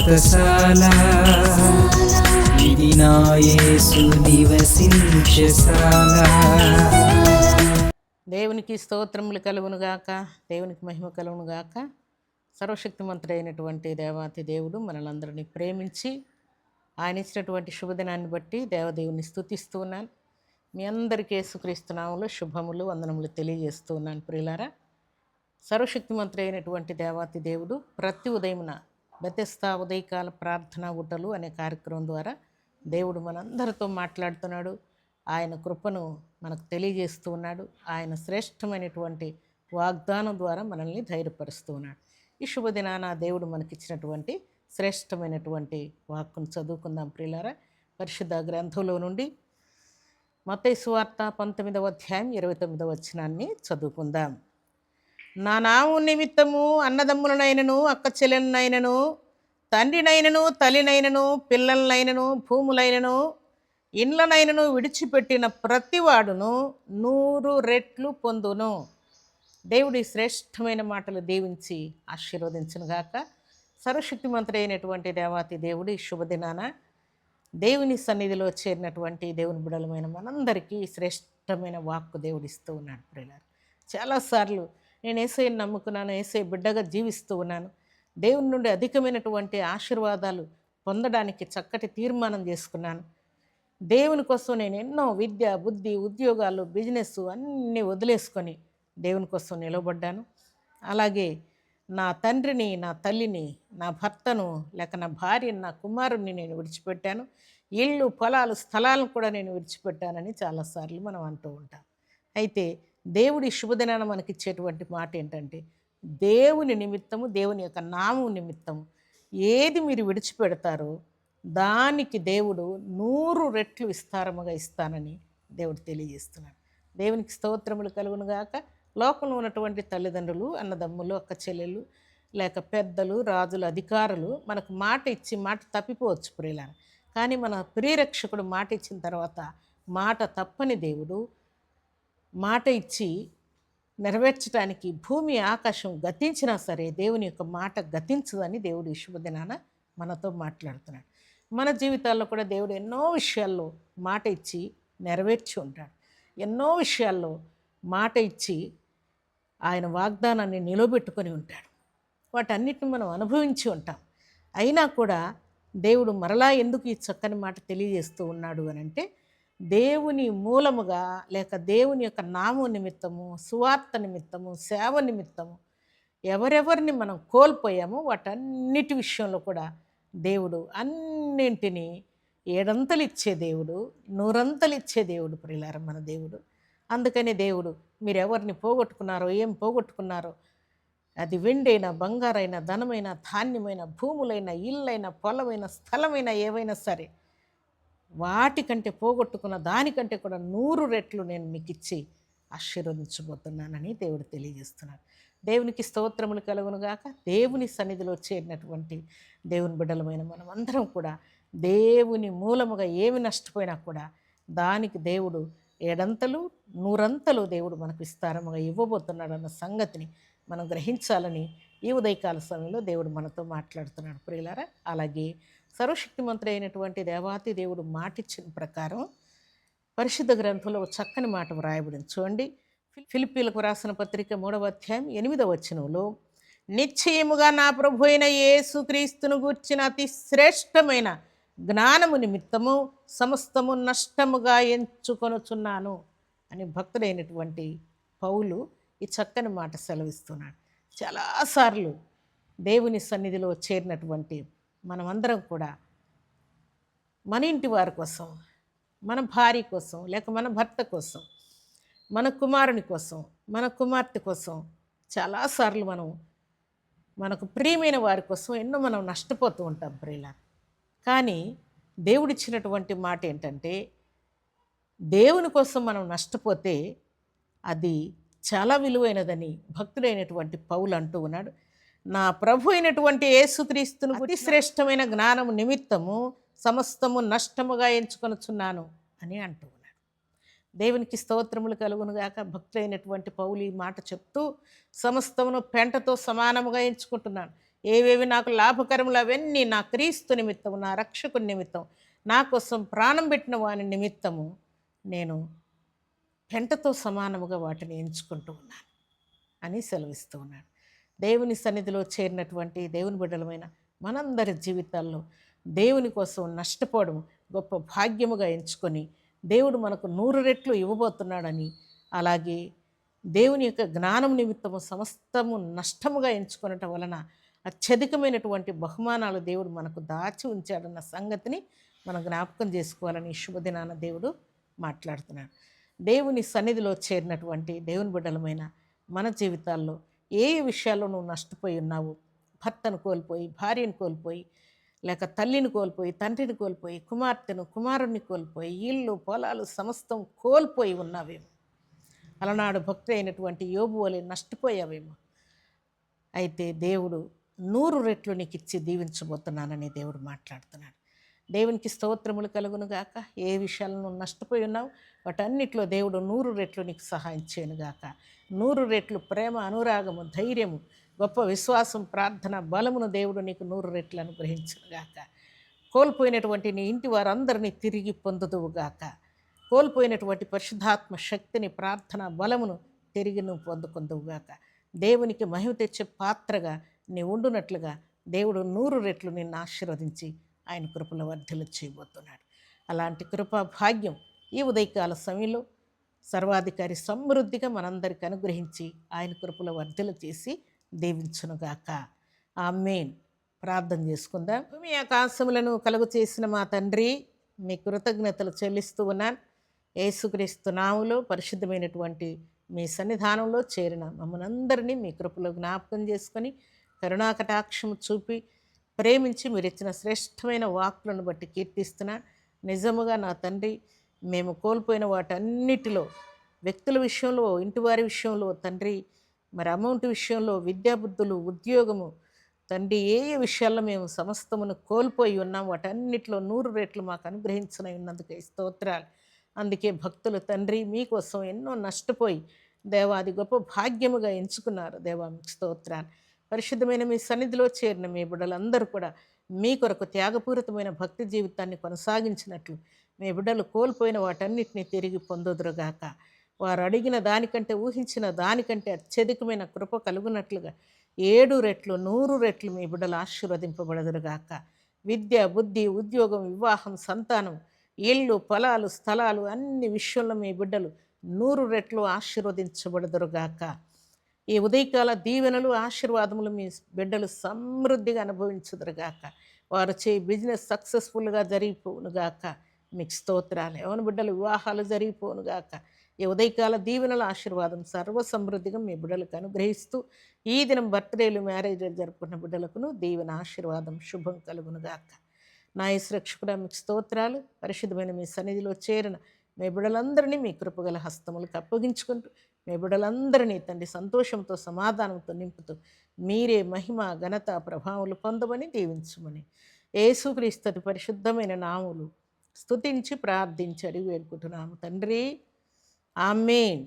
వ్రతశాల ఇది నా యేసు నివసించశాల. దేవునికి స్తోత్రములు కలుగునుగాక, దేవునికి మహిమ కలుగునుగాక. సర్వశక్తిమంతుడైనటువంటి దేవాతి దేవుడు మనలందరినీ ప్రేమించి ఆయన ఇచ్చినటువంటి శుభదినాన్ని బట్టి దేవదేవుని స్తుతిస్తూ ఉన్నాను. మీ అందరికీ యేసుక్రీస్తు నామములో శుభములు వందనములు తెలియజేస్తూ ఉన్నాను. ప్రియులారా, సర్వశక్తిమంతుడైనటువంటి దేవాతి దేవుడు ప్రతి ఉదయమున బెతెస్దా ఉదయకాల ప్రార్థనా గుట్టలు అనే కార్యక్రమం ద్వారా దేవుడు మనందరితో మాట్లాడుతున్నాడు. ఆయన కృపను మనకు తెలియజేస్తూ ఉన్నాడు. ఆయన శ్రేష్టమైనటువంటి వాగ్దానం ద్వారా మనల్ని ధైర్యపరుస్తూ ఉన్నాడు. ఈ శుభదినాన దేవుడు మనకిచ్చినటువంటి శ్రేష్టమైనటువంటి వాక్కును చదువుకుందాం. ప్రియులారా, పరిశుద్ధ గ్రంథంలో నుండి మత్తయి సువార్త 19వ అధ్యాయం 29వ వచనాన్ని చదువుకుందాం. నా నామం నిమిత్తము అన్నదమ్ములనైనను అక్క చెల్లెలనైనను తండ్రినైనను తల్లినైనను పిల్లలనైనను భూములైనను ఇండ్లనైనను విడిచిపెట్టిన ప్రతివాడును 100 రెట్లు పొందును. దేవుడి శ్రేష్టమైన మాటలు దీవించి ఆశీర్వదించునుగాక. సర్వశక్తిమంతుడైనటువంటి దేవాతి దేవుడి శుభదినాన దేవుని సన్నిధిలో చేరినటువంటి దేవుని బిడ్డలమైన మనందరికీ శ్రేష్టమైన వాక్కు దేవుడిస్తూ ఉన్నాడు. ప్రియులారా, చాలాసార్లు నేను యేసయ్యను నమ్ముకున్నాను, యేసయ్య బిడ్డగా జీవిస్తూ ఉన్నాను, దేవుని నుండి అధికమైనటువంటి ఆశీర్వాదాలు పొందడానికి చక్కటి తీర్మానం చేసుకున్నాను. దేవుని కోసం నేను ఎన్నో విద్య బుద్ధి ఉద్యోగాలు బిజినెస్ అన్నీ వదిలేసుకొని దేవుని కోసం నిలబడ్డాను. అలాగే నా తండ్రిని నా తల్లిని నా భర్తను లేక నా భార్యని నా కుమారుణ్ణి నేను విడిచిపెట్టాను. ఇళ్ళు పొలాలు స్థలాలను కూడా నేను విడిచిపెట్టానని చాలాసార్లు మనం అంటూ ఉంటాం. అయితే దేవుడి శుభదినాన మనకిచ్చేటువంటి మాట ఏంటంటే, దేవుని నిమిత్తము దేవుని యొక్క నామం నిమిత్తము ఏది మీరు విడిచిపెడతారో దానికి దేవుడు 100 రెట్లు విస్తారముగా ఇస్తానని దేవుడు తెలియజేస్తున్నాడు. దేవునికి స్తోత్రములు కలుగునుగాక. లోకంలో ఉన్నటువంటి తల్లిదండ్రులు అన్నదమ్ములు అక్క చెల్లెలు లేక పెద్దలు రాజులు అధికారులు మనకు మాట ఇచ్చి మాట తప్పిపోవచ్చు ప్రియులారా. కానీ మన ప్రియరక్షకుడు మాట ఇచ్చిన తర్వాత మాట తప్పని దేవుడు మాట ఇచ్చి నెరవేర్చడానికి భూమి ఆకాశం గతించినా సరే దేవుని యొక్క మాట గతించదని దేవుడు ఈ శుభదినాన మనతో మాట్లాడుతున్నాడు. మన జీవితాల్లో కూడా దేవుడు ఎన్నో విషయాల్లో మాట ఇచ్చి నెరవేర్చి ఉంటాడు. ఎన్నో విషయాల్లో మాట ఇచ్చి ఆయన వాగ్దానాన్ని నిలబెట్టుకొని ఉంటాడు. వాటన్నిటిని మనం అనుభవించి ఉంటాం. అయినా కూడా దేవుడు మరలా ఎందుకు ఈ చక్కని మాట తెలియజేస్తూ ఉన్నాడు అని అంటే, దేవుని మూలముగా లేక దేవుని యొక్క నామం నిమిత్తము సువార్త నిమిత్తము సేవ నిమిత్తము ఎవరెవరిని మనం కోల్పోయామో వాటన్నిటి విషయంలో కూడా దేవుడు అన్నింటినీ 7 ఇచ్చే దేవుడు, 100 ఇచ్చే దేవుడు ప్రియులారా మన దేవుడు. అందుకని దేవుడు మీరు ఎవరిని పోగొట్టుకున్నారో ఏం పోగొట్టుకున్నారో, అది వెండైనా బంగారైనా ధనమైన ధాన్యమైన భూములైన ఇల్లైన పొలమైన స్థలమైన ఏవైనా సరే వాటికంటే పోగొట్టుకున్న దానికంటే కూడా 100 రెట్లు నేను మీకు ఇచ్చి ఆశీర్వదించబోతున్నానని దేవుడు తెలియజేస్తున్నాడు. దేవునికి స్తోత్రములు కలుగునుగాక. దేవుని సన్నిధిలో చేరినటువంటి దేవుని బిడ్డలమైన మనం అందరం కూడా దేవుని మూలముగా ఏమి నష్టపోయినా కూడా దానికి దేవుడు 7 100 దేవుడు మనకు విస్తారముగా ఇవ్వబోతున్నాడు అన్న సంగతిని మనం గ్రహించాలని ఈ ఉదయకాల సమయంలో దేవుడు మనతో మాట్లాడుతున్నాడు ప్రియులారా. అలాగే సర్వశక్తిమంతుడైనటువంటి దేవాతి దేవుడు మాటిచ్చిన ప్రకారం పరిశుద్ధ గ్రంథంలో చక్కని మాట వ్రాయబడింది. చూడండి, ఫిలిప్పీలకు రాసిన పత్రిక 3వ అధ్యాయం 8వ వచనంలో, నిశ్చయముగా నా ప్రభు అయిన యేసుక్రీస్తును గూర్చిన అతి శ్రేష్టమైన జ్ఞానము నిమిత్తము సమస్తము నష్టముగా ఎంచుకొనుచున్నాను అని భక్తుడైనటువంటి పౌలు ఈ చక్కని మాట సెలవిస్తున్నాడు. చాలాసార్లు దేవుని సన్నిధిలో చేరినటువంటి మనమందరం కూడా మన ఇంటి వారి కోసం, మన భార్య కోసం లేక మన భర్త కోసం, మన కుమారుని కోసం, మన కుమార్తె కోసం చాలాసార్లు మనకు ప్రియమైన వారి కోసం ఎన్నో మనం నష్టపోతూ ఉంటాం ప్రియులారా. కానీ దేవుడిచ్చినటువంటి మాట ఏంటంటే, దేవుని కోసం మనం నష్టపోతే అది చాలా విలువైనదని భక్తుడైనటువంటి పౌలు అంటూ ఉన్నాడు. నా ప్రభు అయినటువంటి యేసుక్రీస్తును అతి శ్రేష్టమైన జ్ఞానము నిమిత్తము సమస్తము నష్టముగా ఎంచుకొనుచున్నాను అని అంటూ ఉన్నాడు. దేవునికి స్తోత్రములు కలుగునుగాక. భక్తులైనటువంటి పౌలు ఈ మాట చెప్తూ సమస్తమును పెంటతో సమానముగా ఎంచుకుంటున్నాను. ఏవేవి నాకు లాభకరములు అవన్నీ నా క్రీస్తు నిమిత్తము, నా రక్షకుని నిమిత్తం, నా కోసం ప్రాణం పెట్టిన వాని నిమిత్తము నేను పెంటతో సమానముగా వాటిని ఎంచుకుంటూ ఉన్నాను అని సెలవిస్తూ ఉన్నాడు. దేవుని సన్నిధిలో చేరినటువంటి దేవుని బిడ్డలమైన మనందరి జీవితాల్లో దేవుని కోసం నష్టపోవడం గొప్ప భాగ్యముగా ఎంచుకొని దేవుడు మనకు 100 రెట్లు ఇవ్వబోతున్నాడని, అలాగే దేవుని యొక్క జ్ఞానం నిమిత్తము సమస్తము నష్టముగా ఎంచుకొనటం వలన అత్యధికమైనటువంటి బహుమానాలు దేవుడు మనకు దాచి ఉంచాడన్న సంగతిని మనం జ్ఞాపకం చేసుకోవాలని ఈ శుభదినాన దేవుడు మాట్లాడుతున్నాడు. దేవుని సన్నిధిలో చేరినటువంటి దేవుని బిడ్డలమైన మన జీవితాల్లో ఏ విషయాల్లో నువ్వు నష్టపోయి ఉన్నావు, భర్తను కోల్పోయి, భార్యను కోల్పోయి, లేక తల్లిని కోల్పోయి, తండ్రిని కోల్పోయి, కుమార్తెను కుమారుణ్ణి కోల్పోయి, ఇల్లు పొలాలు సమస్తం కోల్పోయి ఉన్నావేమో, అలనాడు భక్తి అయినటువంటి యోబు వలె నష్టపోయావేమో. అయితే దేవుడు 100 రెట్లు నీకు ఇచ్చి దీవించబోతున్నానని దేవుడు మాట్లాడుతున్నాడు. దేవునికి స్తోత్రములు కలుగును గాక. ఏ విషయాలను నష్టపోయి ఉన్నావు వాటన్నిటిలో దేవుడు 100 రెట్లు నీకు సహాయం చేయను గాక. 100 రెట్లు ప్రేమ, అనురాగము, ధైర్యము, గొప్ప విశ్వాసం, ప్రార్థన బలమును దేవుడు నీకు 100 రెట్లు అనుగ్రహించును గాక. కోల్పోయినటువంటి నీ ఇంటి వారందరినీ తిరిగి పొందుదువుగాక. కోల్పోయినటువంటి పరిశుద్ధాత్మ శక్తిని, ప్రార్థన బలమును తిరిగి నువ్వు పొందుకుందువుగాక. దేవునికి మహిమ తెచ్చే పాత్రగా నీ ఉండునట్లుగా దేవుడు 100 రెట్లు నిన్ను ఆశీర్వదించి ఆయన కృపలో వర్ధిల్లు చేయబోతున్నాడు. అలాంటి కృపా భాగ్యం ఈ ఉదయకాల సమయంలో సర్వాధికారి సమృద్ధిగా మనందరికి అనుగ్రహించి ఆయన కృపలో వర్ధిల్లు చేసి దీవించునుగాక. ఆమేన్. ప్రార్థన చేసుకుందాం. మీ ఆకాశములను కలుగు చేసిన మా తండ్రి, మీ కృతజ్ఞతలు చెల్లిస్తూ ఉన్నాను. యేసుక్రీస్తు నామములో పరిశుద్ధమైనటువంటి మీ సన్నిధానంలో చేరిన మమ్మల్ని అందరినీ మీ కృపలో జ్ఞాపకం చేసుకొని కరుణాకటాక్షము చూపి ప్రేమించి మీరు ఇచ్చిన శ్రేష్టమైన వాక్కులను బట్టి కీర్తిస్తున్నాను. నిజముగా నా తండ్రి, మేము కోల్పోయిన వాటన్నిటిలో, వ్యక్తుల విషయంలో, ఇంటివారి విషయంలో తండ్రి, మరి అమౌంట్ విషయంలో, విద్యాబుద్ధులు, ఉద్యోగము తండ్రి, ఏ ఏ విషయాల్లో మేము సమస్తమును కోల్పోయి ఉన్నాం వాటన్నిటిలో 100 రెట్లు మాకు అనుగ్రహించిన ఉన్నందుకే స్తోత్రాలు. అందుకే భక్తులు తండ్రి మీకోసం ఎన్నో నష్టపోయి దేవా అది గొప్ప భాగ్యముగా ఎంచుకున్నారు. దేవా మీకు స్తోత్రాలు. పరిశుద్ధమైన మీ సన్నిధిలో చేరిన మీ బిడ్డలందరూ కూడా మీ కొరకు త్యాగపూరితమైన భక్తి జీవితాన్ని కొనసాగించినట్లు మీ బిడ్డలు కోల్పోయిన వాటన్నిటిని తిరిగి పొందుదురుగాక. వారు అడిగిన దానికంటే, ఊహించిన దానికంటే అత్యధికమైన కృప కలుగునట్లుగా 7 రెట్లు 100 రెట్లు మీ బిడ్డలు ఆశీర్వదింపబడదురుగాక. విద్య, బుద్ధి, ఉద్యోగం, వివాహం, సంతానం, ఇళ్ళు, పొలాలు, స్థలాలు అన్ని విషయంలో మీ బిడ్డలు 100 రెట్లు ఆశీర్వదించబడదురుగాక. ఈ ఉదయకాల దీవెనలు, ఆశీర్వాదములు మీ బిడ్డలు సమృద్ధిగా అనుభవించుదురుగాక. వారు చేయి బిజినెస్ సక్సెస్ఫుల్గా జరిగిపోనుగాక. మీకు స్తోత్రాలు. యవన బిడ్డలు వివాహాలు జరిగిపోనుగాక. ఈ ఉదయకాల దీవెనల ఆశీర్వాదం సర్వ సమృద్ధిగా మీ బిడ్డలకు అనుగ్రహిస్తూ ఈ దినం బర్త్డేలు, మ్యారేజ్లు జరుపుకున్న బిడ్డలకును దీవెన, ఆశీర్వాదం, శుభం కలుగునుగాక. నా యేసురక్షకుడా మీకు స్తోత్రాలు. పరిశుద్ధమైన మీ సన్నిధిలో చేరిన మీ బిడ్డలందరినీ మీ కృపగల హస్తములకు అప్పగించుకుంటూ మీ బిడ్డలందరినీ తండ్రి సంతోషంతో, సమాధానంతో నింపుతూ మీరే మహిమ, ఘనత, ప్రభావములు పొందమని దీవించమని యేసుక్రీస్తు పరిశుద్ధమైన నామములు స్తుతించి ప్రార్థించి అడిగి వేడుకుంటున్నాము తండ్రి. ఆమేన్.